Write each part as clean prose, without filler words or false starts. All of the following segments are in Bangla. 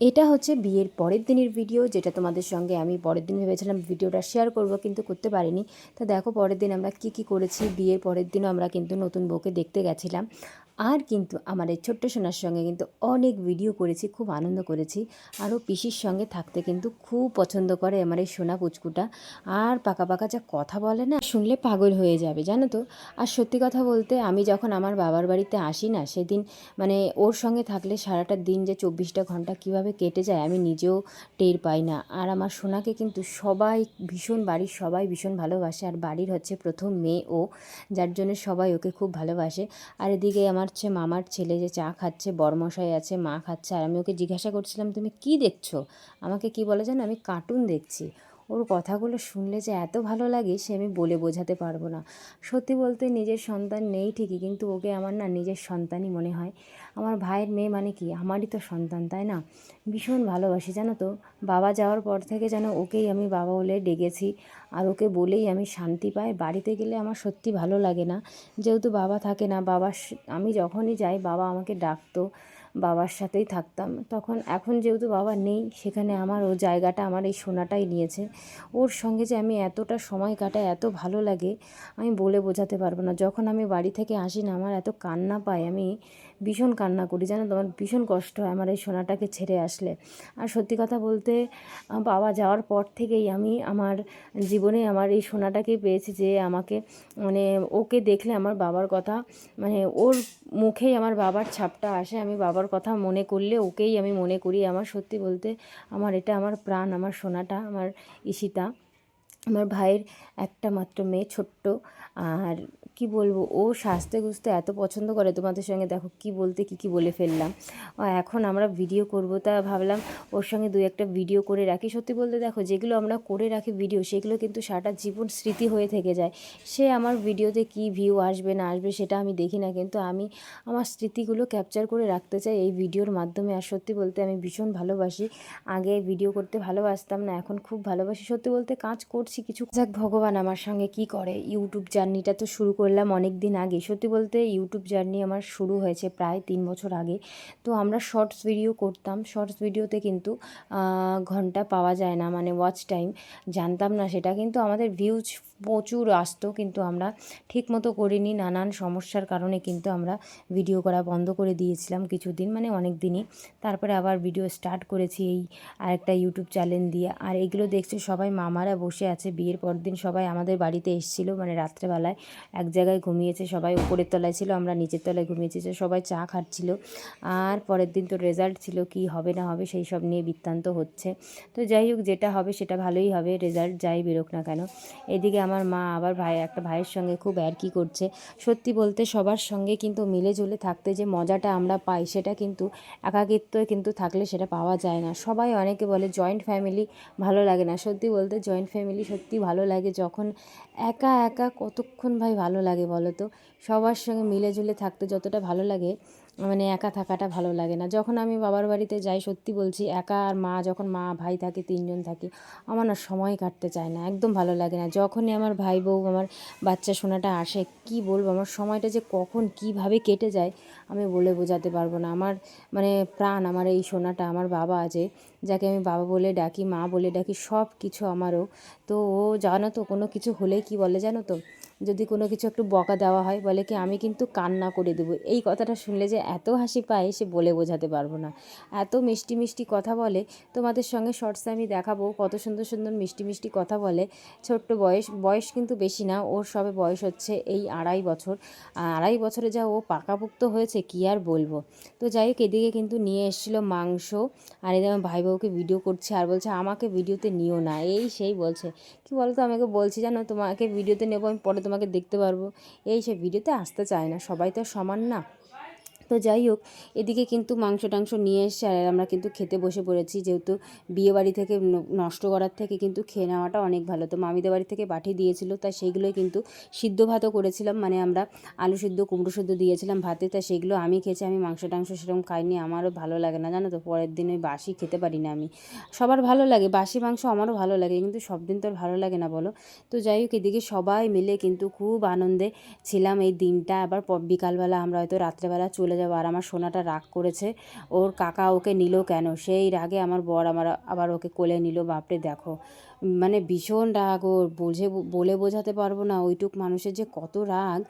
এটা হচ্ছে বিয়ের পরের দিনের ভিডিও, যেটা তোমাদের সঙ্গে আমি পরের দিন ভেবেছিলাম ভিডিওটা শেয়ার করব, কিন্তু করতে পারিনি। তো দেখো পরের দিন আমরা কি করেছি। বিয়ের পরের দিনও আমরা কিন্তু নতুন বউকে দেখতে গেছিলাম। আর কিন্তু আমার এই ছোট্ট সোনার সঙ্গে কিন্তু অনেক ভিডিও করেছি, খুব আনন্দ করেছি। আরও পিসির সঙ্গে থাকতে কিন্তু খুব পছন্দ করে আমার এই সোনা পুচকুটা। আর পাকা পাকা যা কথা বলে না, শুনলে পাগল হয়ে যাবে জানো তো। আর সত্যি কথা বলতে, আমি যখন আমার বাবার বাড়িতে আসি না, সেদিন মানে ওর সঙ্গে থাকলে সারাটা দিন যে 24টা ঘন্টা কীভাবে কেটে যায় আমি নিজেও টের পাই না। আর আমার সোনাকে কিন্তু সবাই বাড়ির সবাই ভীষণ ভালোবাসে। আর বাড়ির হচ্ছে প্রথম মেয়ে ও, যার জন্য সবাই ওকে খুব ভালোবাসে। আর এদিকে আমার মামার ছেলে যে চা খাচ্ছে, বরমশাই আছে, মা খাচ্ছে। আর আমি ওকে জিজ্ঞাসা করছিলাম তুমি কি দেখছো, আমাকে কি বলে জানো, আমি কার্টুন দেখছি। ওর কথাগুলো শুনলে যে এত ভালো লাগে সে আমি বলে বোঝাতে পারবো না। সত্যি বলতে নিজের সন্তান নেই ঠিকই, কিন্তু ওকে আমার না নিজের সন্তানই মনে হয়। আমার ভাইয়ের মেয়ে মানে কি আমারই তো সন্তান, তাই না? ভীষণ ভালোবাসি জানো তো। বাবা যাওয়ার পর থেকে যেন ওকেই আমি বাবা বলে ডেকেছি। আর ওকে বলেই আমি শান্তি পাই। বাড়িতে গেলে আমার সত্যি ভালো লাগে না, যেহেতু বাবা থাকে না। আমি যখনই যাই বাবা আমাকে ডাকতো, বাবার সাথেই থাকতাম তখন। এখন যেহেতু বাবা নেই, সেখানে আমার ও জায়গাটা আমার এই সোনাটাই নিয়েছে। ওর সঙ্গে যে আমি এতটা সময় কাটাই, এত ভালো লাগে আমি বলে বোঝাতে পারবো না। যখন আমি বাড়ি থেকে আসি না, আমার এত কান্না পায়, আমি ভীষণ কান্না করি জানো তো। আমার ভীষণ কষ্ট হয় আমার এই সোনাটাকে ছেড়ে আসলে। আর সত্যি কথা বলতে, বাবা যাওয়ার পর থেকেই আমি আমার জীবনে আমার এই সোনাটাকেই পেয়েছি, যে আমাকে মানে ওকে দেখলে আমার বাবার কথা, মানে ওর মুখেই আমার বাবার ছাপটা আসে। আমি বাবার কথা মনে করলে ওকেই আমি মনে করি। আমার সত্যি বলতে আমার এটা আমার প্রাণ, আমার সোনাটা, আমার ঈশিতা, আমার ভাইয়ের একটা মাত্র মেয়ে, ছোট্ট। আর কি বলবো, ও সাজতে গুজতে এত পছন্দ করে, তোমাদের সঙ্গে দেখো কি বলতে কি বলে ফেললাম। এখন আমরা ভিডিও করব, তা ভাবলাম ওর সঙ্গে দুই একটা ভিডিও করে রাখি। সত্যি বলতে দেখো, যেগুলো আমরা করে রাখি ভিডিও, সেগুলো কিন্তু সারাটা জীবন স্মৃতি হয়ে থেকে যায়। সে আমার ভিডিওতে কি ভিউ আসবে না আসবে সেটা আমি দেখি না, কিন্তু আমি আমার স্মৃতিগুলো ক্যাপচার করে রাখতে চাই এই ভিডিওর মাধ্যমে। আর সত্যি বলতে আমি ভীষণ ভালোবাসি। আগে ভিডিও করতে ভালোবাসতাম না, এখন খুব ভালোবাসি। সত্যি বলতে কাজ করছি কিছু, যাক ভগবান আমার সঙ্গে কি করে। ইউটিউব জার্নিটা তো শুরু করলাম অনেক দিন আগে। সত্যি বলতে ইউটিউব জার্নি আমার শুরু হয়েছে প্রায় 3 বছর আগে। তো আমরা শর্টস ভিডিও করতাম। শর্টস ভিডিওতে কিন্তু ঘন্টা পাওয়া যায় না, মানে ওয়াচ টাইম জানতাম না সেটা, কিন্তু আমাদের ভিউজ প্রচুর আসতো। কিন্তু আমরা ঠিকমতো করিনি, নানান সমস্যার কারণে কিন্তু আমরা ভিডিও করা বন্ধ করে দিয়েছিলাম কিছুদিন, মানে অনেক দিনই। তারপরে আবার ভিডিও স্টার্ট করেছি এই আরেকটা ইউটিউব চ্যানেল দিয়ে। আর এগুলো দেখছে সবাই মামারা বসে আছে। বিয়ের পর দিন সবাই আমাদের বাড়িতে এসেছিলো, মানে রাত্রেবেলায় এক জায়গায় ঘুমিয়েছে সবাই। উপরের তলায় ছিল, আমরা নিচের তলায় ঘুমিয়েছি, সবাই চা খাচ্ছিল। আর পরের দিন তো রেজাল্ট ছিল, কি হবে না হবে সেই সব নিয়ে বৃত্তান্ত হচ্ছে। তো যাই হোক, যেটা হবে সেটা ভালোই হবে, রেজাল্ট যাই বেরোক না কেন। এদিকে আমার মা আবার একটা ভাইয়ের সঙ্গে খুব কি করছে। সত্যি বলতে সবার সঙ্গে কিন্তু মিলে ঝুলে থাকতে যে মজাটা আমরা পাই, সেটা কিন্তু একাকিত্ব কিন্তু থাকলে সেটা পাওয়া যায় না। সবাই অনেকে বলে জয়েন্ট ফ্যামিলি ভালো লাগে না। সত্যি বলতে জয়েন্ট ফ্যামিলি সত্যি ভালো লাগে, যখন একা একা কতক্ষণ ভাই ভালো লাগে বলো তো। সবার সঙ্গে মিলে ঝুলে থাকতে যতটা ভালো লাগে, মানে একা থাকাটা ভালো লাগে না। যখন আমি বাবার বাড়িতে যাই, সত্যি বলছি, একা আর মা, যখন মা ভাই থাকে, 3জন থাকি, আমার না সময় কাটতে চায় না, একদম ভালো লাগে না। যখনই আমার ভাই বউ, আমার বাচ্চা সোনাটা আসে, কি বলবো, আমার সময়টা যে কখন কিভাবে কেটে যায় আমি বলে বোঝাতে পারবো না। আমার মানে প্রাণ আমার এই সোনাটা, আমার বাবা আছে, যাকে আমি বাবা বলে ডাকি, মা বলে ডাকি, সব কিছু আমারও। তো ও জানো তো, কোনো কিছু হলেই কি বলে জানো তো, যদি কোনো কিছু একটু বকা দেওয়া হয়, বলে কি আমি কিন্তু কান্না করে দেবো। এই কথাটা শুনলে যে এত হাসি পায় সে বলে বোঝাতে পারবো না। এত মিষ্টি মিষ্টি কথা বলে, তোমাদের সঙ্গে শর্টসে আমি দেখাবো কত সুন্দর সুন্দর মিষ্টি মিষ্টি কথা বলে। ছোট্ট বয়স কিন্তু বেশি না ওর, সবে বয়স হচ্ছে এই 2.5 বছর। 2.5 বছরে যা ও পাকাপোক্ত হয়েছে কি আর বলবো। তো যাই হোক, এদিকে কিন্তু নিয়ে এসেছিলো মাংস। আর এদিকে আমার ভাই বউকে ভিডিও করছে, আর বলছে আমাকে ভিডিওতে নিও না, এই সেই বলছে। কি বলতো, আমাকে বলছি জানো, তোমাকে ভিডিওতে নেবো আমি, পরে তোমাকে দেখতে পারবো, এই সে ভিডিওতে আসতে চায় না, সবাই তো সমান না। তো যাই হোক, এদিকে কিন্তু মাংস টাংস নিয়ে এসে আর আমরা কিন্তু খেতে বসে পড়েছি। যেহেতু বিয়েবাড়ি থেকে নষ্ট করার থেকে কিন্তু খেয়ে নেওয়াটা অনেক ভালো। তো মামিদের বাড়ি থেকে পাঠিয়ে দিয়েছিল, তাই সেইগুলোই কিন্তু সিদ্ধ ভাতও করেছিলাম, মানে আমরা আলু সিদ্ধ কুমড়ো সিদ্ধ দিয়েছিলাম ভাতে, তাই সেগুলো আমি খেয়েছি। আমি মাংস টাংস সেরকম খাইনি, আমারও ভালো লাগে না জানো তো। পরের দিন ওই বাসি খেতে পারি না আমি। সবার ভালো লাগে বাসি মাংস, আমারও ভালো লাগে, কিন্তু সব দিন তো আর ভালো লাগে না বলো। তো যাই হোক, এদিকে সবাই মিলে কিন্তু খুব আনন্দে ছিলাম এই দিনটা। আবার বিকালবেলা আমরা হয়তো রাত্রেবেলা চলে যাব। আর আমার সোনাটা রাগ করেছে, ওর কাকা ওকে নিল কেন, সেই রাগে আমার বর আবার ওকে কোলে নিল। বাপরে দেখো, মানে ভীষণ রাগ ওর, বলে বোঝাতে পারবো না ওইটুক মানুষের যে কত রাগ।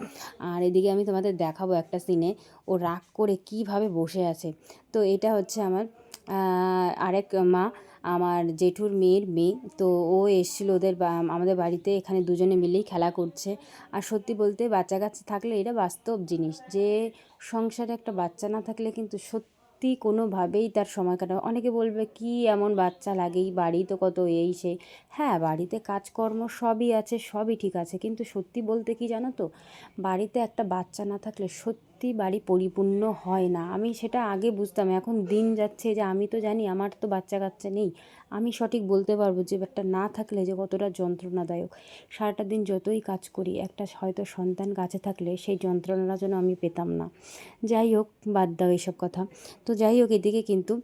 আর এদিকে আমি তোমাদের দেখাবো একটা সিনে ও রাগ করে কিভাবে বসে আছে। তো এটা হচ্ছে আমার আরেক মা, আমার জেঠুর মেয়ের মেয়ে। তো ও এসেছিলো আমাদের বাড়িতে, এখানে দুজনে মিলেই খেলা করছে। আর সত্যি বলতে বাচ্চা কাচ্চা থাকলে এটা বাস্তব জিনিস, যে সংসারে একটা বাচ্চা না থাকলে কিন্তু সত্যি কোনোভাবেই তার সময় কাটাবে। অনেকে বলবে কি এমন বাচ্চা লাগেই, বাড়ি তো কত এই সেই। হ্যাঁ, বাড়িতে কাজকর্ম সবই আছে, সবই ঠিক আছে, কিন্তু সত্যি বলতে কি জানো তো, বাড়িতে একটা বাচ্চা না থাকলে সত্যি বাড়ি পরিপূর্ণ হয় না। আমি সেটা আগে বুঝতাম, এখন দিন যাচ্ছে যে আমি তো জানি আমার তো বাচ্চা কাচ্চা নেই, আমি সঠিক বলতে পারবো যে একটা না থাকলে যে কতটা যন্ত্রণাদায়ক। সারাটা দিন যতই কাজ করি, একটা হয়তো সন্তান কাছে থাকলে সেই যন্ত্রণাটা যেন আমি পেতাম না। যাই হোক, বাদ দাও এইসব কথা। তো যাই হোক, এদিকে কিন্তু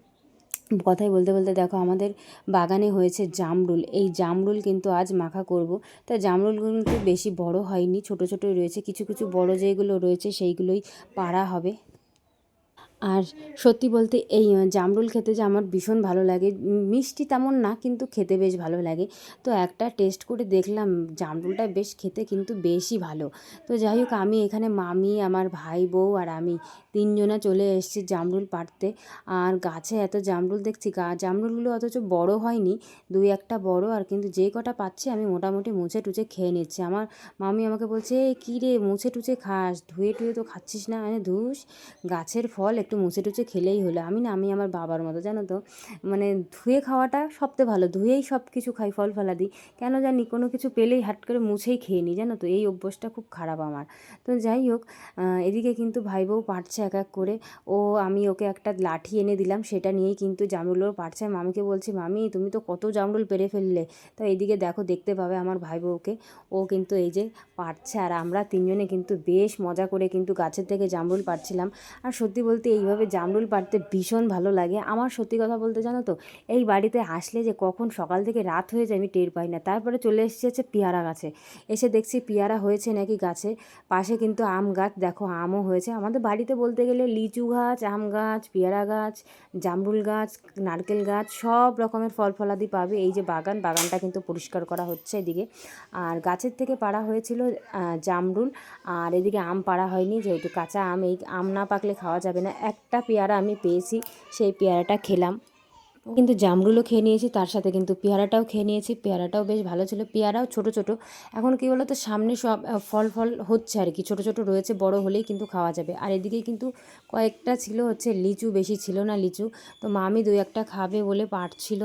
কথাই বলতে বলতে দেখো আমাদের বাগানে হয়েছে জামরুল। এই জামরুল কিন্তু আজ মাখা করব। তা জামরুলগুলো কিন্তু বেশি বড় হয়নি, ছোট ছোটোই রয়েছে, কিছু কিছু বড় যেগুলো রয়েছে সেইগুলোই পাড়া হবে। আর সত্যি বলতে এই জামরুল খেতে যে আমার ভীষণ ভালো লাগে, মিষ্টি তেমন না কিন্তু খেতে বেশ ভালো লাগে। তো একটা টেস্ট করে দেখলাম জামরুলটা বেশ খেতে কিন্তু বেশই ভালো। তো যাই হোক, আমি এখানে মামি, আমার ভাই বউ আর আমি তিনজনা চলে এসেছি জামরুল পাড়তে। আর গাছে এত জামরুল দেখছি, জামরুলগুলো অথচ বড় হয়নি, দুই একটা বড়, আর কিন্তু যে কটা পাচ্ছি আমি মোটামুটি মুছে টুছে খেয়ে নিচ্ছি। আমার মামি আমাকে বলছে, এই কী রে মুছে টুছে খাস, ধুয়ে টুয়ে তো খাচ্ছিস না। মানে ধুস, গাছের ফল একটু মুছে টুছে খেলেই হলো। আমি আমার বাবার মতো জানো তো, মানে ধুয়ে খাওয়াটা সবচেয়ে ভালো, ধুয়েই সব কিছু খাই, ফল ফলাদি। কেন জানি কোনো কিছু পেলেই হাট করে মুছেই খেয়ে নিই, জানো তো, এই অভ্যাসটা খুব খারাপ আমার। তো যাই হোক, এদিকে কিন্তু ভাই বউ পাড়ছে এক এক করে। আমি ওকে একটা লাঠি এনে দিলাম, সেটা নিয়েই কিন্তু জামরুলও পাড়ছে। মামিকে বলছি, মামি তুমি তো কত জামরুল পেরে ফেললে। তো এইদিকে দেখো, দেখতে পাবে আমার ভাই বউকে, ও কিন্তু এই যে পাড়ছে, আর আমরা তিনজনে কিন্তু বেশ মজা করে কিন্তু গাছের থেকে জামরুল পাড়ছিলাম। আর সত্যি বলতে এইভাবে জামরুল পাড়তে ভীষণ ভালো লাগে আমার। সত্যি কথা বলতে জানো তো, এই বাড়িতে আসলে যে কখন সকাল থেকে রাত হয়ে যায় আমি টের পাই না। তারপরে চলে এসেছি হচ্ছে পেয়ারা গাছে, এসে দেখছি পেয়ারা হয়েছে নাকি গাছে। পাশে কিন্তু আম গাছ, দেখো আমও হয়েছে। আমাদের বাড়িতে বলতে গেলে লিচু গাছ, আম গাছ, পেয়ারা গাছ, জামরুল গাছ, নারকেল গাছ, সব রকমের ফল ফলাদি পাবে। এই যে বাগানটা কিন্তু পরিষ্কার করা হচ্ছে এদিকে। আর গাছের থেকে পাড়া হয়েছিল জামরুল, আর এদিকে আম পাড়া হয়নি, যেহেতু কাঁচা আম, এই আম না পাকলে খাওয়া যাবে না। একটা পেয়ারা আমি পেয়েছি, সেই পেয়ারাটা খেলাম। কিন্তু জামরুলও খেয়ে নিয়েছি, তার সাথে কিন্তু পেয়ারাটাও খেয়ে নিয়েছি। পেয়ারাটাও বেশ ভালো ছিল, পেয়ারাও ছোট ছোট। এখন কী বলো তো, সামনে সব ফল হচ্ছে আর কি, ছোট ছোট রয়েছে, বড় হলেই কিন্তু খাওয়া যাবে। আর এদিকে কিন্তু কয়েকটা ছিল হচ্ছে লিচু, বেশি ছিল না লিচু। তো মামি দুই একটা খাবে বলে পাড়ছিল,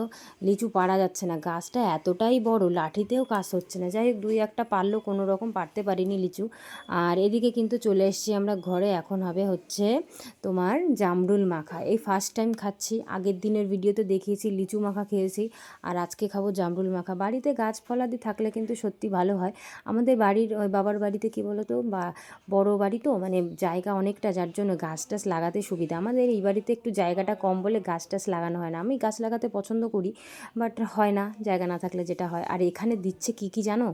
লিচু পাড়া যাচ্ছে না, গাছটা এতটাই বড়, লাঠিতেও কাজ হচ্ছে না। যাই হোক, দুই একটা পারলেও কোনো রকম পারতে পারিনি লিচু। আর এদিকে কিন্তু চলে এসেছি আমরা ঘরে, এখন হবে হচ্ছে তোমার জামরুল মাখা। এই ফার্স্ট টাইম খাচ্ছি, আগের দিনের ভিডিওতে দেখিয়েছি লিচু মাখা খেয়েছি, আর আজকে খাবো জামরুল মাখা। বাড়িতে গাছ ফলাদি থাকলে কিন্তু সত্যি ভালো হয়। আমাদের বাড়ির ওই বাবার বাড়িতে কী বলো তো, বা বড় বাড়ি তো, মানে জায়গা অনেকটা, যার জন্য গাছ টাছ লাগাতে সুবিধা। আমাদের এই বাড়িতে একটু জায়গাটা কম বলে গাছ টাছ লাগানো হয় না। আমি গাছ লাগাতে পছন্দ করি, বাট হয় না, জায়গা না থাকলে যেটা হয়। আর এখানে দিচ্ছে কি কি জানো,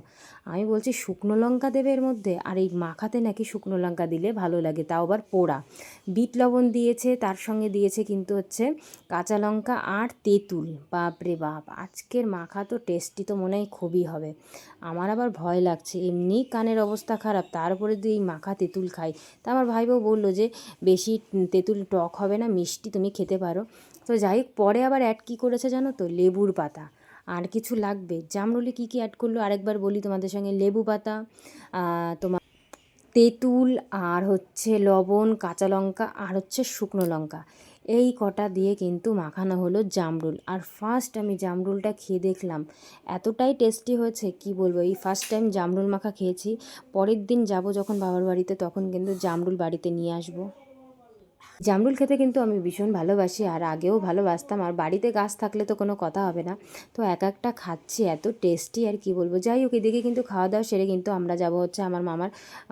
আমি বলছি শুকনো লঙ্কা দেবে এর মধ্যে, আর এই মাখাতে নাকি শুকনো লঙ্কা দিলে ভালো লাগে, তাও আবার পোড়া। বিট লবণ দিয়েছে, তার সঙ্গে দিয়েছে কিন্তু হচ্ছে কাঁচা লঙ্কা আর তেঁতুল। বাপরে বাপ, আজকের মাখা তো টেস্টি তো মনে হয় খুবই হবে। আমার আবার ভয় লাগছে, এমনি কানের অবস্থা খারাপ, তারপরে যদি এই মাখা তেঁতুল খাই। তা আমার ভাই বউ বললো যে বেশি তেঁতুল টক হবে না, মিষ্টি তুমি খেতে পারো। তো যাই হোক, পরে আবার অ্যাড কী করেছে জানো তো, লেবুর পাতা। আর কিছু লাগবে, জামরুলে কী কী অ্যাড করলো আরেকবার বলি তোমাদের সঙ্গে, লেবু পাতা, তোমার তেঁতুল, আর হচ্ছে লবণ, কাঁচা লঙ্কা, আর হচ্ছে শুকনো লঙ্কা, এই কটা দিয়ে কিন্তু মাখানো হলো জামরুল। আর ফার্স্ট আমি জামরুলটা খেয়ে দেখলাম, এতটাই টেস্টি হয়েছে কি বলবো। এই ফার্স্ট টাইম জামরুল মাখা খেয়েছি। পরের দিন যাব যখন বাবার বাড়িতে, তখন কিন্তু জামরুল বাড়িতে নিয়ে আসবো। জামরুল খেতে কিন্তু আমি ভীষণ ভালোবাসি, আর আগেও ভালোবাসতাম, আর বাড়িতে গাছ থাকলে তো কোনো কথা হবে না। তো এক একটা খাচ্ছি, এত টেস্টি আর কি বলবো। যাই হোক, এদিকে কিন্তু খাওয়া দাওয়া সেরে কিন্তু আমরা যাব হচ্ছে আমার মামার,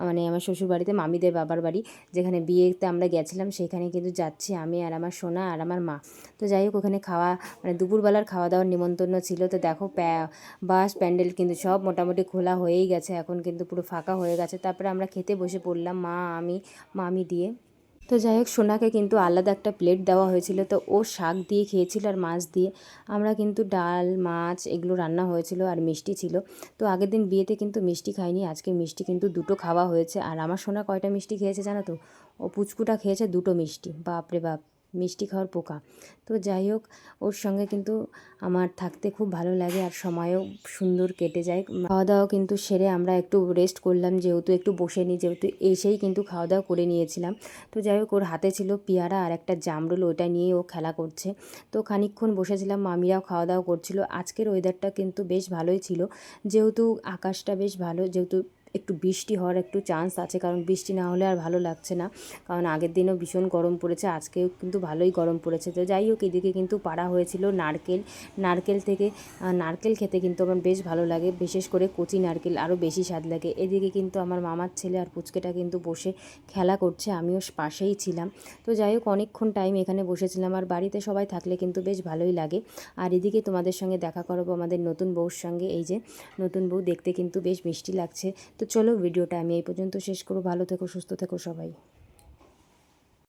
মানে আমার শ্বশুর বাড়িতে, মামিদের বাবার বাড়ি, যেখানে বিয়েতে আমরা গেছিলাম, সেখানে কিন্তু যাচ্ছি আমি আর আমার সোনা আর আমার মা। তো যাই হোক, ওখানে খাওয়া, মানে দুপুরবেলার খাওয়া দাওয়ার নিমন্ত্রণ ছিল। তো দেখো বাস প্যান্ডেল কিন্তু সব মোটামুটি খোলা হয়েই গেছে, এখন কিন্তু পুরো ফাঁকা হয়ে গেছে। তারপরে আমরা খেতে বসে পড়লাম, মা, আমি, মামি দিয়ে। তো যাই হোক, সোনাকে কিন্তু আলাদা একটা প্লেট দেওয়া হয়েছিল, তো ও শাক দিয়ে খেয়েছিল আর মাছ দিয়ে। আমরা কিন্তু ডাল মাছ এগুলো রান্না হয়েছিল আর মিষ্টি ছিল। তো আগের দিন বিয়েতে কিন্তু মিষ্টি খাইনি, আজকে মিষ্টি কিন্তু দুটো খাওয়া হয়েছে। আর আমার সোনা কয়টা মিষ্টি খেয়েছে জানো তো? ও পুচকুটা খেয়েছে দুটো মিষ্টি। বাপরে বাপ, মিষ্টি খাওয়ার পোকা। তো যাই হোক, ওর সঙ্গে কিন্তু আমার থাকতে খুব ভালো লাগে আর সময়ও সুন্দর কেটে যায়। খাওয়া দাওয়া কিন্তু সেরে আমরা একটু রেস্ট করলাম, যেহেতু একটু বসে নিই, যেহেতু এসেই কিন্তু খাওয়া দাওয়া করে নিয়েছিলাম। তো যাই হোক, ওর হাতে ছিল পেয়ারা আর একটা জামরুল, ওইটা নিয়ে ও খেলা করছে। তো খানিকক্ষণ বসেছিলাম, মামিরাও খাওয়া দাওয়া করছিল। আজকের ওয়েদারটা কিন্তু বেশ ভালোই ছিল, যেহেতু আকাশটা বেশ ভালো, যেহেতু একটু বৃষ্টি হওয়ার একটু চান্স আছে, কারণ বৃষ্টি না হলে আর ভালো লাগছে না। কারণ আগের দিনও ভীষণ গরম পড়েছে, আজকেও কিন্তু ভালোই গরম পড়েছে। তো যাই হোক, এদিকে কিন্তু পাড়া হয়েছিল নারকেল থেকে নারকেল খেতে কিন্তু আমার বেশ ভালো লাগে, বিশেষ করে কচি নারকেল আরও বেশি স্বাদ লাগে। এদিকে কিন্তু আমার মামার ছেলে আর পুচকেটা কিন্তু বসে খেলা করছে, আমিও পাশেই ছিলাম। তো যাই হোক, অনেকক্ষণ টাইম এখানে বসেছিলাম, আর বাড়িতে সবাই থাকলে কিন্তু বেশ ভালোই লাগে। আর এদিকে তোমাদের সঙ্গে দেখা করাবো আমাদের নতুন বউর সঙ্গে। এই যে নতুন বউ, দেখতে কিন্তু বেশ মিষ্টি লাগছে। তো চলো, ভিডিওটা আমি এই পর্যন্ত শেষ করব। ভালো থেকো, সুস্থ থেকো সবাই।